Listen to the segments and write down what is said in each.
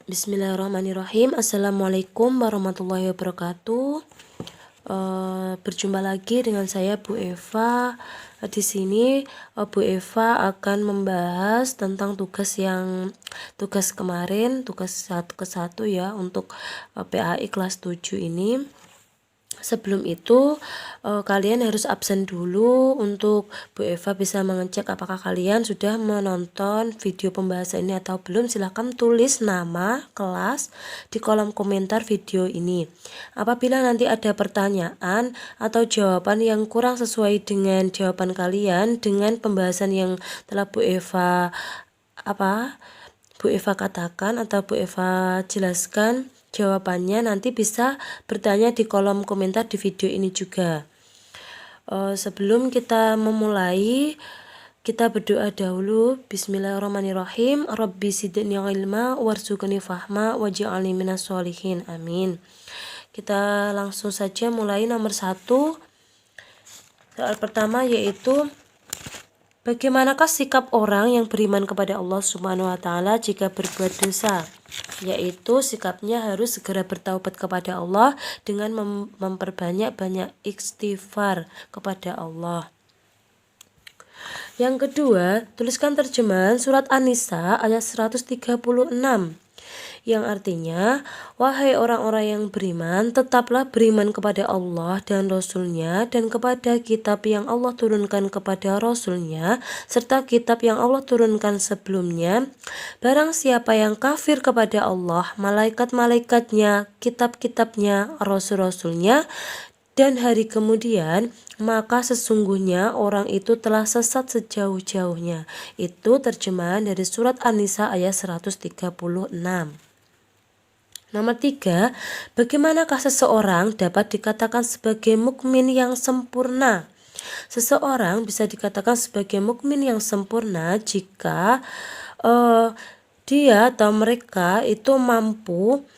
Bismillahirrahmanirrahim. Assalamualaikum warahmatullahi wabarakatuh. Berjumpa lagi dengan saya Bu Eva. Di sini Bu Eva akan membahas tentang tugas kemarin, tugas 1 ke 1 ya, untuk PAI kelas 7 ini. Sebelum itu kalian harus absen dulu untuk Bu Eva bisa mengecek apakah kalian sudah menonton video pembahasan ini atau belum. Silahkan tulis nama kelas di kolom komentar video ini. Apabila nanti ada pertanyaan atau jawaban yang kurang sesuai dengan jawaban kalian dengan pembahasan yang telah Bu Eva katakan atau Bu Eva jelaskan jawabannya, nanti bisa bertanya di kolom komentar di video ini juga. Sebelum kita memulai, kita berdoa dahulu. Bismillahirrahmanirrahim. Rabbi zidni ilma warzuqni fahma waj'alni minas sholihin. Amin. Kita langsung saja mulai. Nomor 1. Soal pertama yaitu bagaimanakah sikap orang yang beriman kepada Allah Subhanahu wa taala jika berbuat dosa? Yaitu sikapnya harus segera bertaubat kepada Allah dengan memperbanyak istighfar kepada Allah. Yang kedua, tuliskan terjemahan surat An-Nisa ayat 136 yang artinya, wahai orang-orang yang beriman, tetaplah beriman kepada Allah dan Rasul-Nya dan kepada kitab yang Allah turunkan kepada Rasul-Nya serta kitab yang Allah turunkan sebelumnya. Barang siapa yang kafir kepada Allah, malaikat-malaikatnya, kitab-kitabnya, Rasul-Rasul-Nya dan hari kemudian, maka sesungguhnya orang itu telah sesat sejauh-jauhnya. Itu terjemahan dari surat An-Nisa ayat 136. Nomor 3, bagaimanakah seseorang dapat dikatakan sebagai mukmin yang sempurna? Seseorang bisa dikatakan sebagai mukmin yang sempurna jika dia atau mereka itu mampu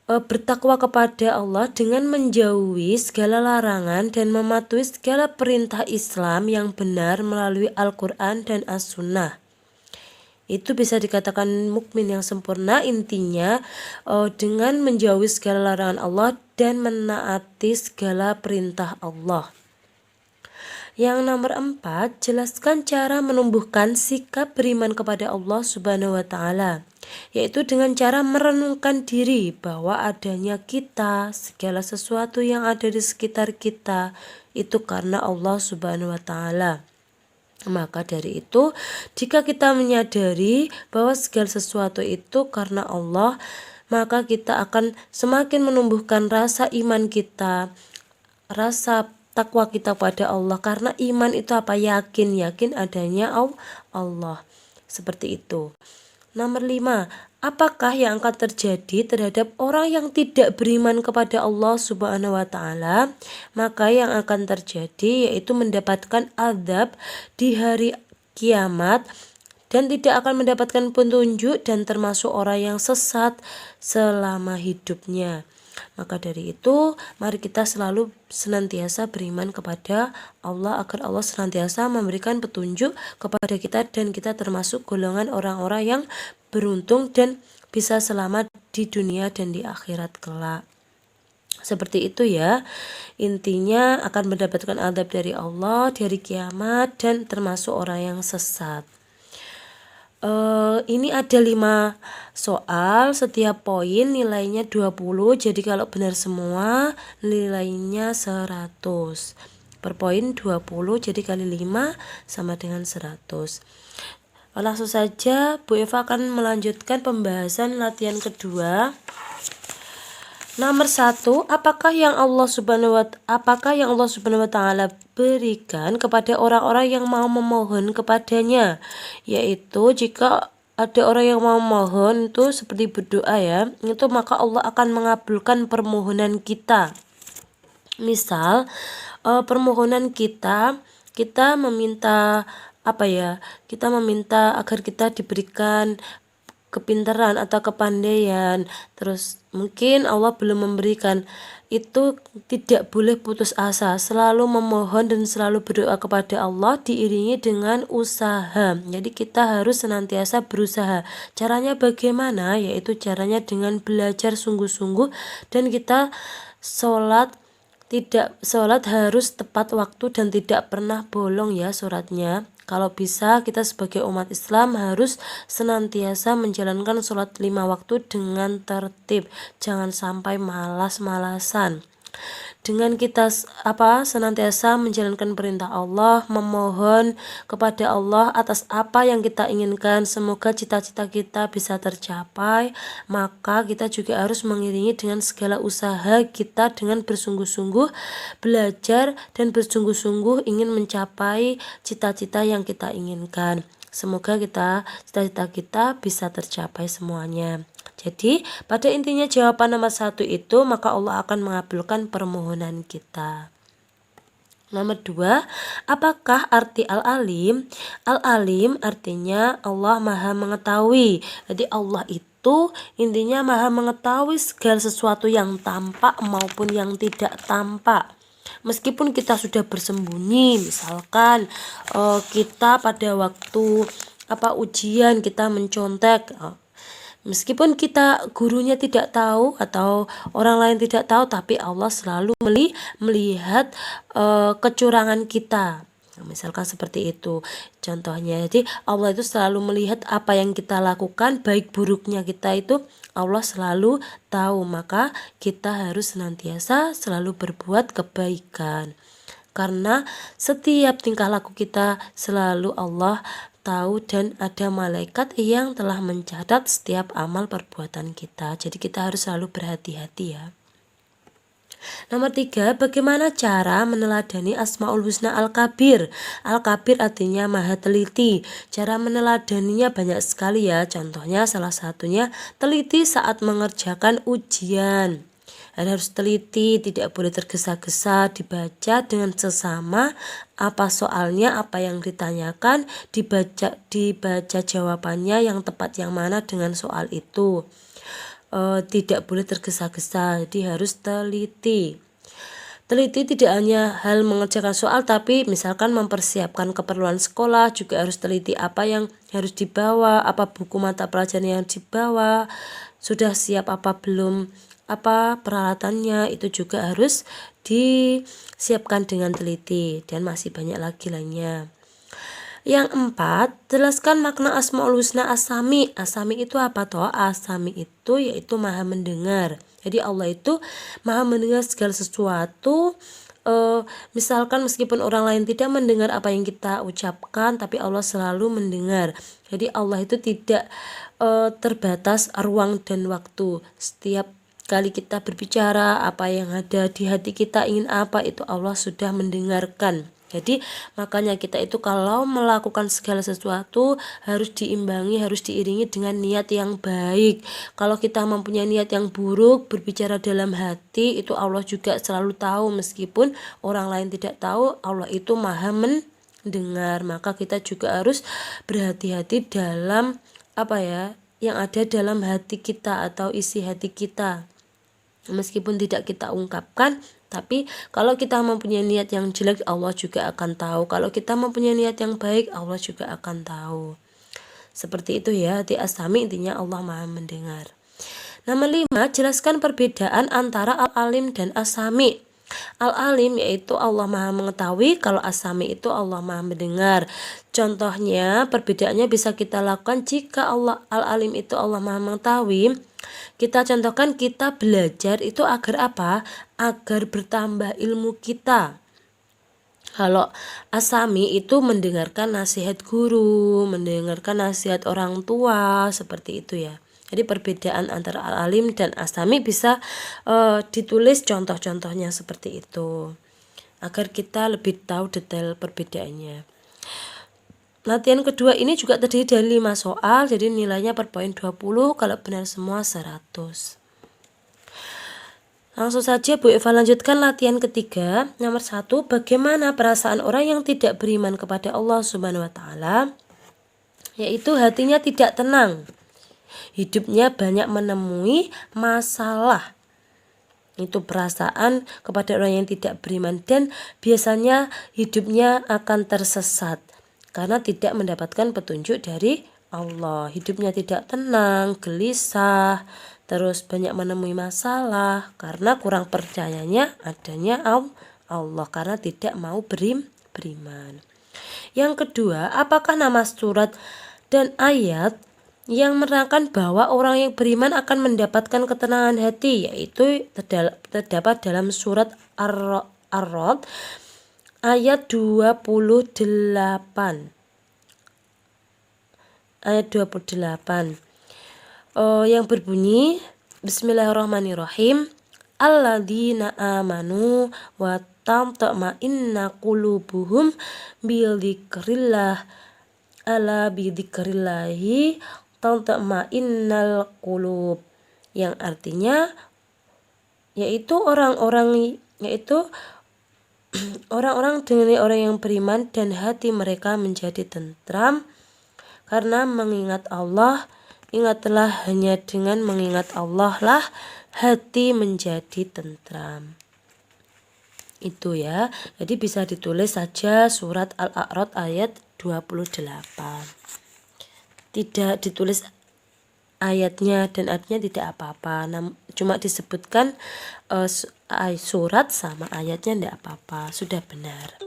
bertakwa kepada Allah dengan menjauhi segala larangan dan mematuhi segala perintah Islam yang benar melalui Al-Quran dan As-Sunnah. Itu bisa dikatakan mukmin yang sempurna. Intinya dengan menjauhi segala larangan Allah dan menaati segala perintah Allah. Yang nomor 4, jelaskan cara menumbuhkan sikap beriman kepada Allah Subhanahu wa taala, yaitu dengan cara merenungkan diri bahwa adanya kita, segala sesuatu yang ada di sekitar kita itu karena Allah Subhanahu wa taala. Maka dari itu, jika kita menyadari bahwa segala sesuatu itu karena Allah, maka kita akan semakin menumbuhkan rasa iman kita, rasa takwa kita pada Allah. Karena iman itu apa? Yakin adanya Allah. Seperti itu. Nomor 5, apakah yang akan terjadi terhadap orang yang tidak beriman kepada Allah Subhanahu wa taala? Maka yang akan terjadi yaitu mendapatkan azab di hari kiamat dan tidak akan mendapatkan petunjuk dan termasuk orang yang sesat selama hidupnya. Maka dari itu, mari kita selalu senantiasa beriman kepada Allah agar Allah senantiasa memberikan petunjuk kepada kita dan kita termasuk golongan orang-orang yang beruntung dan bisa selamat di dunia dan di akhirat kelak. Seperti itu ya. Intinya akan mendapatkan azab dari Allah, dari kiamat dan termasuk orang yang sesat. Ini ada 5 soal, setiap poin nilainya 20, jadi kalau benar semua nilainya 100. Per poin 20, jadi kali 5 sama dengan 100. Langsung saja Bu Eva akan melanjutkan pembahasan latihan kedua. Nomor 1, apakah yang Allah Subhanahu wa taala berikan kepada orang-orang yang mau memohon kepadanya? Yaitu jika ada orang yang mau memohon itu seperti berdoa ya, itu maka Allah akan mengabulkan permohonan kita. Misal permohonan kita meminta kita meminta agar kita diberikan kepintaran atau kepandaian, terus mungkin Allah belum memberikan, itu tidak boleh putus asa, selalu memohon dan selalu berdoa kepada Allah diiringi dengan usaha. Jadi kita harus senantiasa berusaha. Caranya bagaimana? Yaitu caranya dengan belajar sungguh-sungguh, dan kita sholat harus tepat waktu dan tidak pernah bolong ya sholatnya. Kalau bisa kita sebagai umat Islam harus senantiasa menjalankan sholat 5 waktu dengan tertib, jangan sampai malas-malasan. Dengan kita senantiasa menjalankan perintah Allah, memohon kepada Allah atas apa yang kita inginkan, semoga cita-cita kita bisa tercapai, maka kita juga harus mengiringi dengan segala usaha kita dengan bersungguh-sungguh belajar dan bersungguh-sungguh ingin mencapai cita-cita yang kita inginkan. Semoga cita-cita kita bisa tercapai semuanya. Jadi pada intinya jawaban nomor 1 itu, maka Allah akan mengabulkan permohonan kita. Nomor 2, apakah arti Al-Alim? Al-Alim artinya Allah Maha Mengetahui. Jadi Allah itu intinya Maha Mengetahui segala sesuatu yang tampak maupun yang tidak tampak. Meskipun kita sudah bersembunyi, misalkan kita pada waktu ujian kita mencontek, meskipun kita gurunya tidak tahu atau orang lain tidak tahu, tapi Allah selalu melihat kecurangan kita. Misalkan seperti itu contohnya. Jadi Allah itu selalu melihat apa yang kita lakukan, baik buruknya kita itu Allah selalu tahu. Maka kita harus senantiasa selalu berbuat kebaikan, karena setiap tingkah laku kita selalu Allah tahu, dan ada malaikat yang telah mencatat setiap amal perbuatan kita. Jadi kita harus selalu berhati-hati ya. Nomor 3, bagaimana cara meneladani Asmaul Husna Al-Kabir? Al-Kabir artinya maha teliti. Cara meneladaninya banyak sekali ya. Contohnya salah satunya teliti saat mengerjakan ujian. Harus teliti, tidak boleh tergesa-gesa, dibaca dengan sesama apa soalnya, apa yang ditanyakan, dibaca jawabannya yang tepat yang mana dengan soal itu. Tidak boleh tergesa-gesa, jadi harus teliti. Teliti tidak hanya hal mengerjakan soal, tapi misalkan mempersiapkan keperluan sekolah juga harus teliti apa yang harus dibawa, apa buku mata pelajaran yang dibawa, sudah siap apa belum, apa peralatannya, itu juga harus disiapkan dengan teliti, dan masih banyak lagi lainnya. Yang 4, jelaskan makna Asmaul Husna As-Sami. As-Sami itu apa toh? As-Sami itu yaitu maha mendengar. Jadi Allah itu maha mendengar segala sesuatu. Misalkan meskipun orang lain tidak mendengar apa yang kita ucapkan, tapi Allah selalu mendengar. Jadi Allah itu tidak terbatas ruang dan waktu. Setiap kali kita berbicara, apa yang ada di hati kita ingin apa, itu Allah sudah mendengarkan. Jadi makanya kita itu kalau melakukan segala sesuatu harus diimbangi, harus diiringi dengan niat yang baik. Kalau kita mempunyai niat yang buruk, berbicara dalam hati, itu Allah juga selalu tahu. Meskipun orang lain tidak tahu, Allah itu maha mendengar. Maka kita juga harus berhati-hati dalam yang ada dalam hati kita atau isi hati kita. Meskipun tidak kita ungkapkan, tapi kalau kita mempunyai niat yang jelek, Allah juga akan tahu. Kalau kita mempunyai niat yang baik, Allah juga akan tahu. Seperti itu ya, di As-Sami intinya Allah maha mendengar. Nomor 5, jelaskan perbedaan antara Al-Alim dan As-Sami. Al-Alim yaitu Allah maha mengetahui, kalau As-Sami itu Allah maha mendengar. Contohnya, perbedaannya bisa kita lakukan jika Al-Alim itu Allah maha mengetahui. Kita contohkan, kita belajar itu agar apa? Agar bertambah ilmu kita. Kalau As-Sami itu mendengarkan nasihat guru, mendengarkan nasihat orang tua, seperti itu ya. Jadi perbedaan antara Al-Alim dan As-Sami bisa ditulis contoh-contohnya seperti itu, agar kita lebih tahu detail perbedaannya. Latihan kedua ini juga terdiri dari 5 soal, jadi nilainya per poin 20, kalau benar semua 100. Langsung saja Bu Eva lanjutkan latihan ketiga. Nomor 1, bagaimana perasaan orang yang tidak beriman kepada Allah Subhanahu wa Ta'ala? Yaitu hatinya tidak tenang. hidupnya banyak menemui masalah. Itu perasaan kepada orang yang tidak beriman, dan biasanya hidupnya akan tersesat karena tidak mendapatkan petunjuk dari Allah. Hidupnya tidak tenang, gelisah, terus banyak menemui masalah karena kurang percayanya adanya Allah, karena tidak mau beriman. Yang kedua, apakah nama surat dan ayat yang menerangkan bahwa orang yang beriman akan mendapatkan ketenangan hati, yaitu terdapat dalam surat Ar-Ra'd ayat 28. Ayat 28 yang berbunyi, Bismillahirrahmanirrahim, alladzina amanu wa tatma'inna qulubuhum bidzikrillah, ala bidzikrillahi tatma'innal qulub, yang artinya yaitu orang-orang dengan orang yang beriman dan hati mereka menjadi tentram karena mengingat Allah. Ingatlah, hanya dengan mengingat Allah lah hati menjadi tentram. Itu ya. Jadi bisa ditulis saja surat Al-A'raf ayat 28. Tidak ditulis ayatnya dan artinya tidak apa-apa. Cuma disebutkan surat sama ayatnya, tidak apa-apa, sudah benar.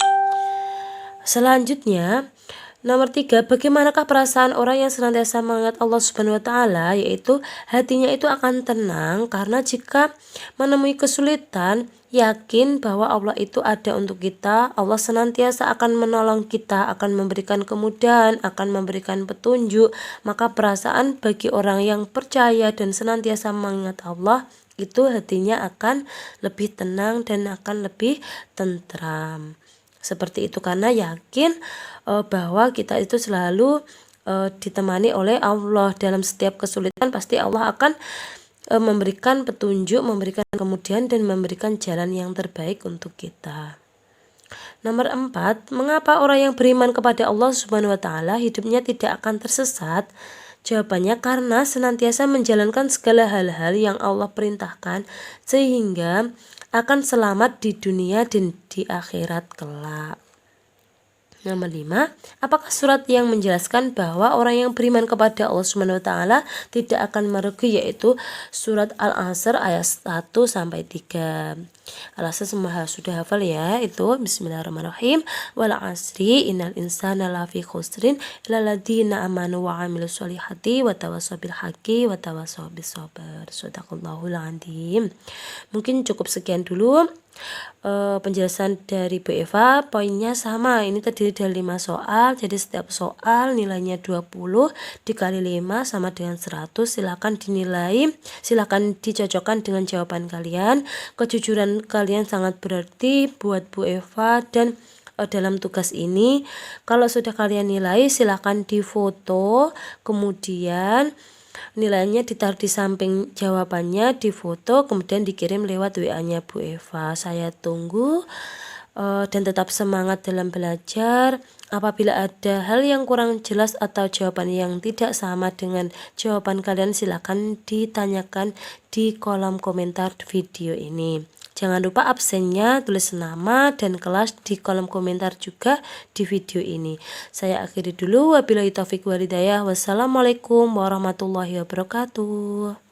Selanjutnya, nomor 3, bagaimanakah perasaan orang yang senantiasa mengingat Allah Subhanahu wa Ta'ala, yaitu hatinya itu akan tenang karena jika menemui kesulitan, yakin bahwa Allah itu ada untuk kita. Allah senantiasa akan menolong kita, akan memberikan kemudahan, akan memberikan petunjuk. Maka perasaan bagi orang yang percaya dan senantiasa mengingat Allah, itu hatinya akan lebih tenang dan akan lebih tentram. Seperti itu, karena yakin bahwa kita itu selalu ditemani oleh Allah. Dalam setiap kesulitan pasti Allah akan memberikan petunjuk, memberikan kemudahan, dan memberikan jalan yang terbaik untuk kita. Nomor 4, mengapa orang yang beriman kepada Allah Subhanahu wa Ta'ala hidupnya tidak akan tersesat? Jawabannya karena senantiasa menjalankan segala hal-hal yang Allah perintahkan, sehingga akan selamat di dunia dan di akhirat kelak. Nomor 5, apakah surat yang menjelaskan bahwa orang yang beriman kepada Allah Subhanahu wa Ta'ala tidak akan merugi, yaitu surat Al-Asr ayat 1-3. Al-Asr semua sudah hafal ya, itu Bismillahirrahmanirrahim, wal asri innal insana lafi khusrin illal ladzina amanu wa amilus solihati wa tawassaw bil haqqi wa tawassaw bis sabr. Shadaqallahul adzim. Mungkin cukup sekian dulu penjelasan dari Bu Eva. Poinnya sama, ini terdiri dari 5 soal, jadi setiap soal nilainya 20 dikali 5 sama dengan 100. Silakan dinilai, silakan dicocokkan dengan jawaban kalian. Kejujuran kalian sangat berarti buat Bu Eva, dan dalam tugas ini kalau sudah kalian nilai silakan difoto, kemudian nilainya ditaruh di samping jawabannya, difoto, kemudian dikirim lewat WA-nya Bu Eva. Saya tunggu dan tetap semangat dalam belajar. Apabila ada hal yang kurang jelas atau jawaban yang tidak sama dengan jawaban kalian, silakan ditanyakan di kolom komentar video ini. Jangan lupa absennya tulis nama dan kelas di kolom komentar juga di video ini. Saya akhiri dulu. Wabillahi taufiq wal hidayah. Wassalamualaikum warahmatullahi wabarakatuh.